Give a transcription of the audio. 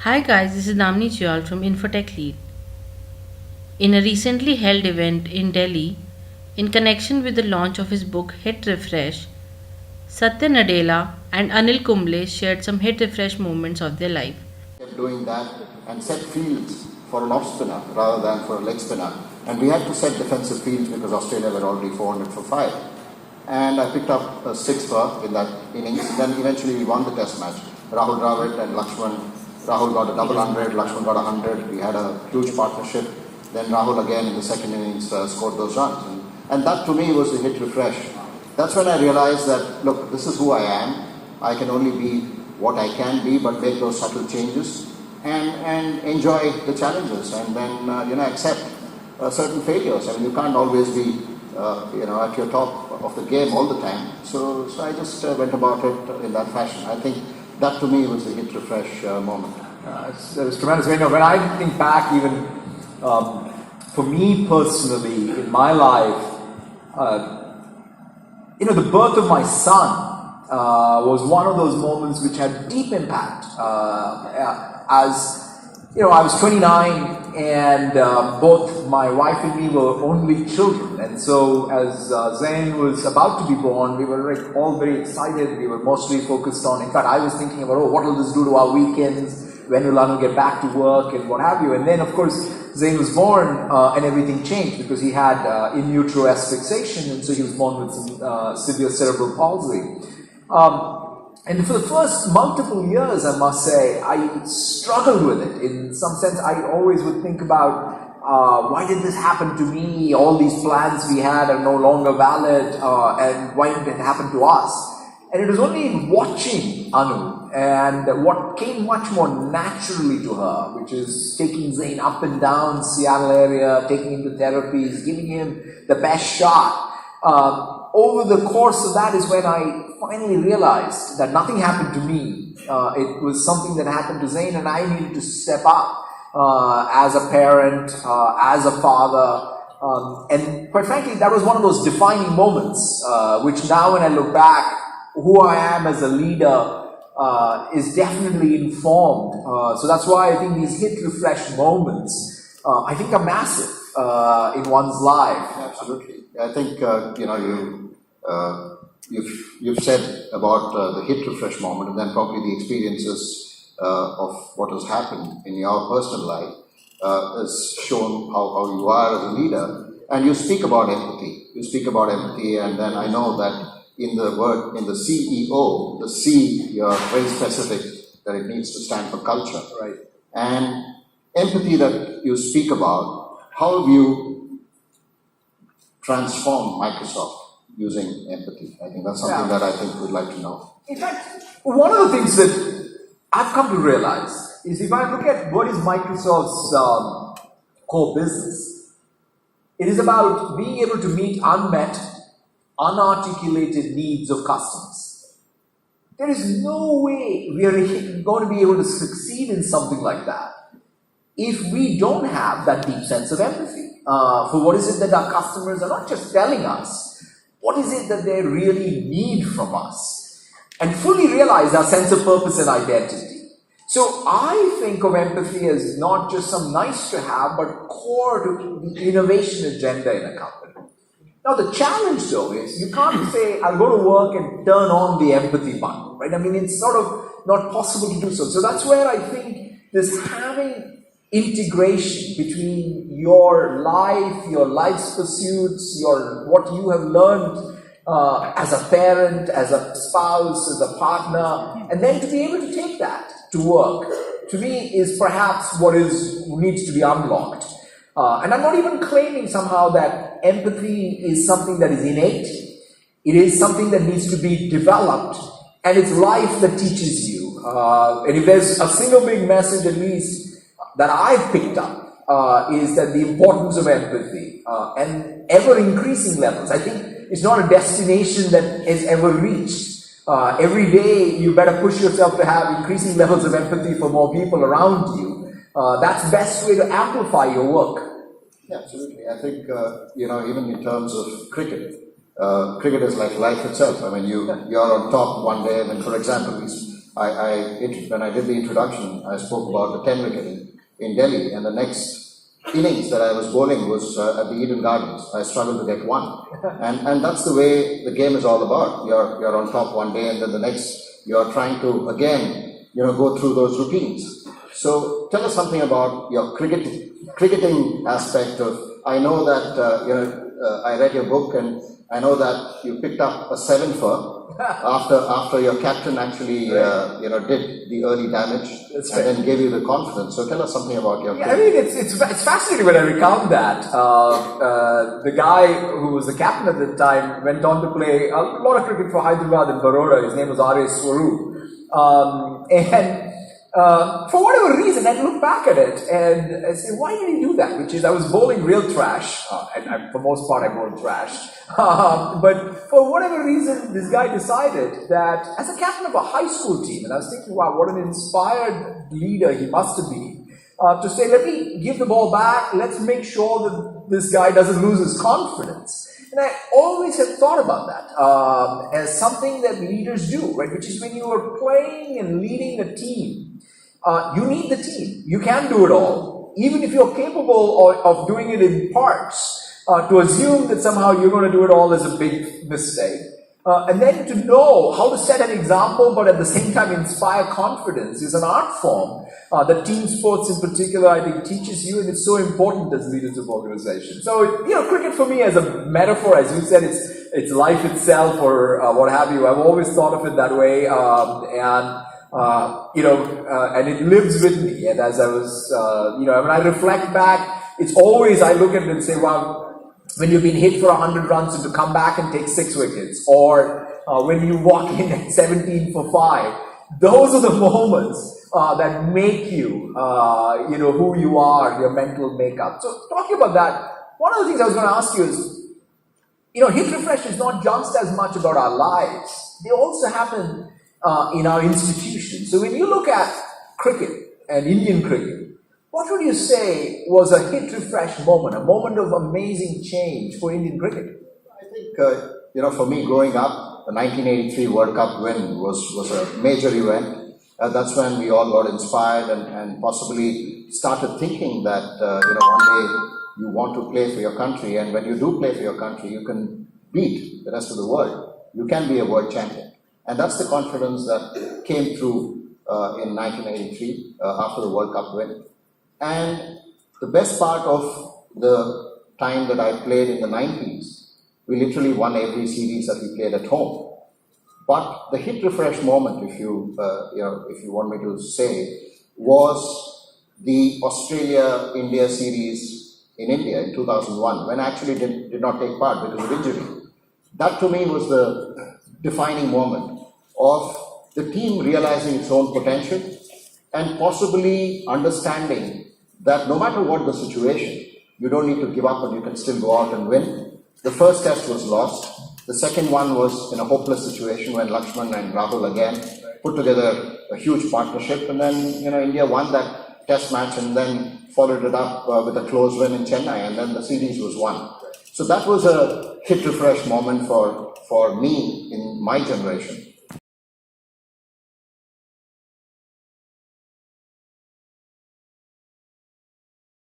Hi guys, this is Namni Chial from Infotech Lead. In a recently held event in Delhi, in connection with the launch of his book Hit Refresh, Satya Nadella and Anil Kumble shared some hit refresh moments of their life. Kept doing that and set fields for an off spinner rather than for a leg spinner. And we had to set defensive fields because Australia were already 400 for 5. And I picked up a sixth in that innings. Then eventually we won the test match. Rahul Dravid and Lakshman. Rahul got a double 100, Lakshman got 100. We had a huge partnership. Then Rahul again in the second innings scored those runs. And that to me was the hit refresh. That's when I realized that, look, this is who I am. I can only be what I can be, but make those subtle changes and enjoy the challenges and then, accept certain failures. I mean, you can't always be, at your top of the game all the time. So I just went about it in that fashion. I think that to me was the hit refresh moment. It's tremendous. When I think back, even for me personally, in my life, the birth of my son was one of those moments which had deep impact. As I was 29 and both my wife and me were only children. And so as Zain was about to be born, we were all very excited. We were mostly focused on, in fact, I was thinking about, what will this do to our weekends? When will Anu get back to work and what have you? And then, of course, Zain was born and everything changed because he had in utero asphyxiation, and so he was born with some severe cerebral palsy. And for the first multiple years, I must say, I struggled with it. In some sense, I always would think about, why did this happen to me? All these plans we had are no longer valid, and why did it happen to us? And it was only in watching Anu and what came much more naturally to her, which is taking Zain up and down Seattle area, taking him to therapies, giving him the best shot. Over the course of that is when I finally realized that nothing happened to me. It was something that happened to Zain, and I needed to step up as a parent, as a father. And quite frankly, that was one of those defining moments, which now when I look back, who I am as a leader is definitely informed. So that's why I think these hit refresh moments, I think are massive in one's life. Absolutely. I think, you've said about the hit refresh moment and then probably the experiences of what has happened in your personal life has shown how you are as a leader. And you speak about empathy. And then I know that in the CEO, the C, you're very specific that it needs to stand for culture. Right. And empathy that you speak about, how have you transformed Microsoft using empathy? I think that's something that I think we'd like to know. In fact, one of the things that I've come to realize is if I look at what is Microsoft's core business, it is about being able to meet unmet, unarticulated needs of customers. There is no way we are going to be able to succeed in something like that if we don't have that deep sense of empathy for what is it that our customers are not just telling us, what is it that they really need from us, and fully realize our sense of purpose and identity. So I think of empathy as not just some nice to have, but core to the innovation agenda in a company. Now the challenge though is you can't say, I'll go to work and turn on the empathy button, right? I mean, it's sort of not possible to do so. So that's where I think this having integration between your life's pursuits, what you have learned as a parent, as a spouse, as a partner, and then to be able to take that to work, to me is perhaps what needs to be unlocked. And I'm not even claiming somehow that empathy is something that is innate. It is something that needs to be developed, and it's life that teaches you. And if there's a single big message, at least, that I've picked up, is that the importance of empathy and ever-increasing levels. I think it's not a destination that is ever reached. Every day, you better push yourself to have increasing levels of empathy for more people around you. That's the best way to amplify your work. Yeah, absolutely. I think, even in terms of cricket, cricket is like life itself. I mean, you're on top one day, and then, for example, when I did the introduction, I spoke about the 10 wicket in Delhi, and the next innings that I was bowling was at the Eden Gardens. I struggled to get one, and that's the way the game is all about. You're on top one day, and then the next you're trying to again go through those routines. So tell us something about your cricketing aspect of. I know that I read your book, and I know that you picked up a 7-for after your captain actually did the early damage and then gave you the confidence. So tell us something about your. Yeah, I mean it's fascinating when I recount that. The guy who was the captain at the time went on to play a lot of cricket for Hyderabad and Baroda. His name was R.A. Swaroop, and. For whatever reason, I look back at it and I say, why did he do that? Which is, I was bowling real trash, and for most part, I bowled trash. But for whatever reason, this guy decided that as a captain of a high school team, and I was thinking, wow, what an inspired leader he must have been, to say, let me give the ball back, let's make sure that this guy doesn't lose his confidence. And I always have thought about that as something that leaders do, right? Which is when you are playing and leading a team, you need the team. You can do it all. Even if you're capable of doing it in parts, to assume that somehow you're going to do it all is a big mistake. And then to know how to set an example, but at the same time inspire confidence is an art form that team sports in particular, I think, teaches you, and it's so important as leaders of organizations. So, cricket for me as a metaphor, as you said, it's life itself or what have you. I've always thought of it that way, and it lives with me. And as I was, when I reflect back, it's always, I look at it and say, wow, when you've been hit for 100 runs and to come back and take 6 wickets, or when you walk in at 17 for 5, those are the moments that make you, who you are, your mental makeup. So talking about that, one of the things I was going to ask you is, hit refresh is not just as much about our lives. They also happen in our institutions. So when you look at cricket and Indian cricket, what would you say was a hit refresh moment, a moment of amazing change for Indian cricket? I think, for me growing up, the 1983 World Cup win was a major event. That's when we all got inspired and possibly started thinking that, one day you want to play for your country, and when you do play for your country, you can beat the rest of the world. You can be a world champion. And that's the confidence that came through in 1983 after the World Cup win. And the best part of the time that I played in the 90s, we literally won every series that we played at home. But the hit refresh moment, if you want me to say, was the Australia-India series in India in 2001, when I actually did not take part because of injury. That to me was the defining moment of the team realizing its own potential and possibly understanding that no matter what the situation, you don't need to give up and you can still go out and win. The first test was lost. The second one was in a hopeless situation when Lakshman and Rahul again put together a huge partnership, and then India won that test match and then followed it up with a close win in Chennai, and then the series was won. So that was a hit refresh moment for me in my generation.